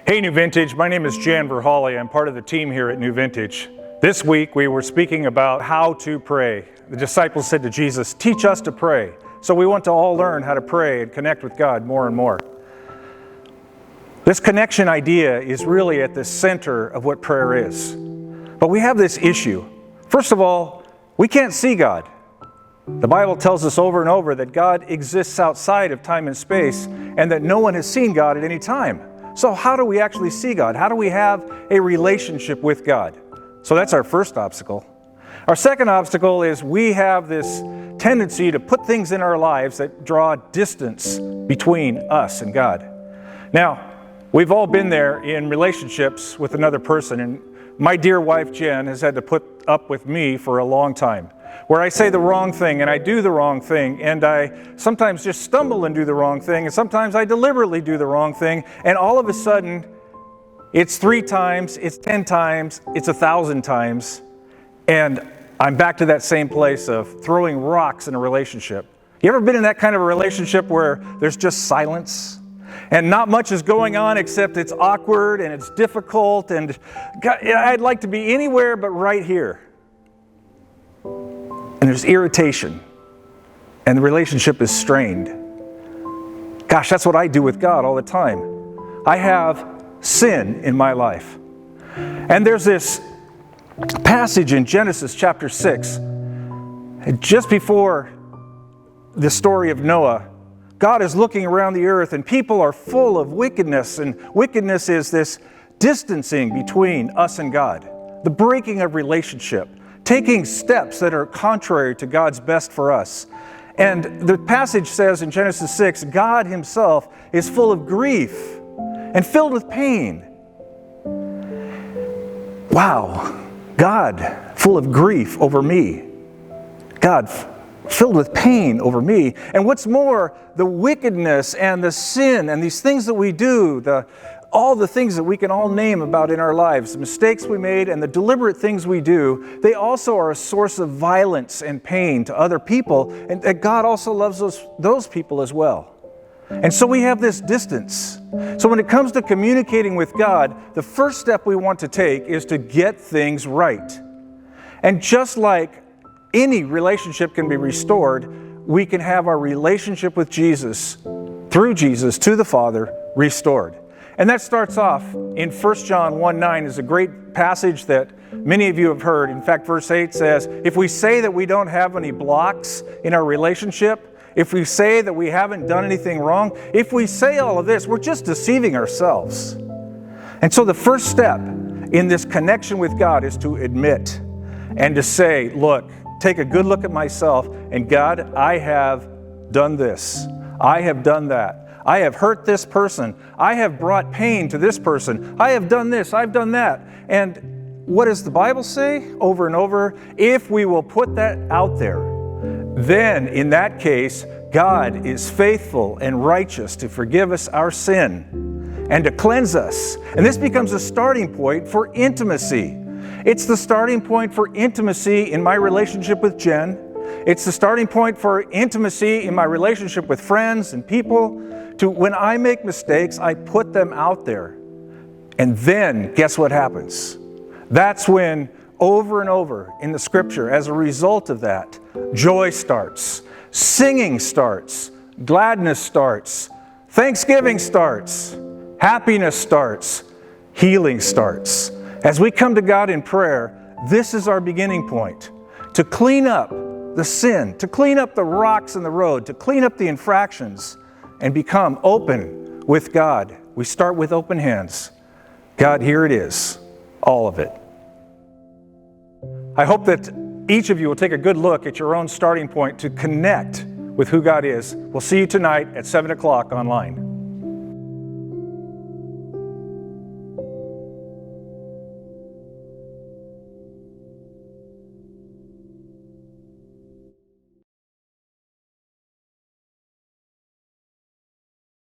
Hey New Vintage, my name is Jan Verhaaly. I'm part of the team here at New Vintage. This week we were speaking about how to pray. The disciples said to Jesus, teach us to pray. So we want to all learn how to pray and connect with God more and more. This connection idea is really at the center of what prayer is. But we have this issue. First of all, we can't see God. The Bible tells us over and over that God exists outside of time and space and that no one has seen God at any time. So how do we actually see God? How do we have a relationship with God? So that's our first obstacle. Our second obstacle is we have this tendency to put things in our lives that draw distance between us and God. Now, we've all been there in relationships with another person, and my dear wife Jen has had to put up with me for a long time, where I say the wrong thing and I do the wrong thing, and I sometimes just stumble and do the wrong thing, and sometimes I deliberately do the wrong thing, and all of a sudden it's 3 times, it's 10 times, it's 1,000 times, and I'm back to that same place of throwing rocks in a relationship. You ever been in that kind of a relationship where there's just silence and not much is going on except it's awkward and it's difficult, and God, I'd like to be anywhere but right here? And there's irritation, and the relationship is strained. Gosh, that's what I do with God all the time. I have sin in my life. And there's this passage in Genesis chapter 6, just before the story of Noah. God is looking around the earth, and people are full of wickedness, and wickedness is this distancing between us and God, the breaking of relationship, taking steps that are contrary to God's best for us. And the passage says in Genesis 6, God himself is full of grief and filled with pain. Wow, God full of grief over me. God filled with pain over me. And what's more, the wickedness and the sin and these things that we do, all the things that we can all name about in our lives, the mistakes we made and the deliberate things we do, they also are a source of violence and pain to other people, and that God also loves those people as well. And so we have this distance. So when it comes to communicating with God, the first step we want to take is to get things right. And just like any relationship can be restored, we can have our relationship with Jesus, through Jesus, to the Father, restored. And that starts off in 1 John 1:9 is a great passage that many of you have heard. In fact, verse 8 says, if we say that we don't have any blocks in our relationship, if we say that we haven't done anything wrong, if we say all of this, we're just deceiving ourselves. And so the first step in this connection with God is to admit and to say, look, take a good look at myself, and God, I have done this. I have done that. I have hurt this person. I have brought pain to this person. I have done this. I've done that. And what does the Bible say over and over? If we will put that out there, then in that case, God is faithful and righteous to forgive us our sin and to cleanse us. And this becomes a starting point for intimacy. It's the starting point for intimacy in my relationship with Jen. It's the starting point for intimacy in my relationship with friends and people. When I make mistakes, I put them out there. And then, guess what happens? That's when, over and over in the Scripture, as a result of that, joy starts, singing starts, gladness starts, thanksgiving starts, happiness starts, healing starts. As we come to God in prayer, this is our beginning point. To clean up the sin, to clean up the rocks in the road, to clean up the infractions, and become open with God. We start with open hands. God, here it is, all of it. I hope that each of you will take a good look at your own starting point to connect with who God is. We'll see you tonight at 7 o'clock online.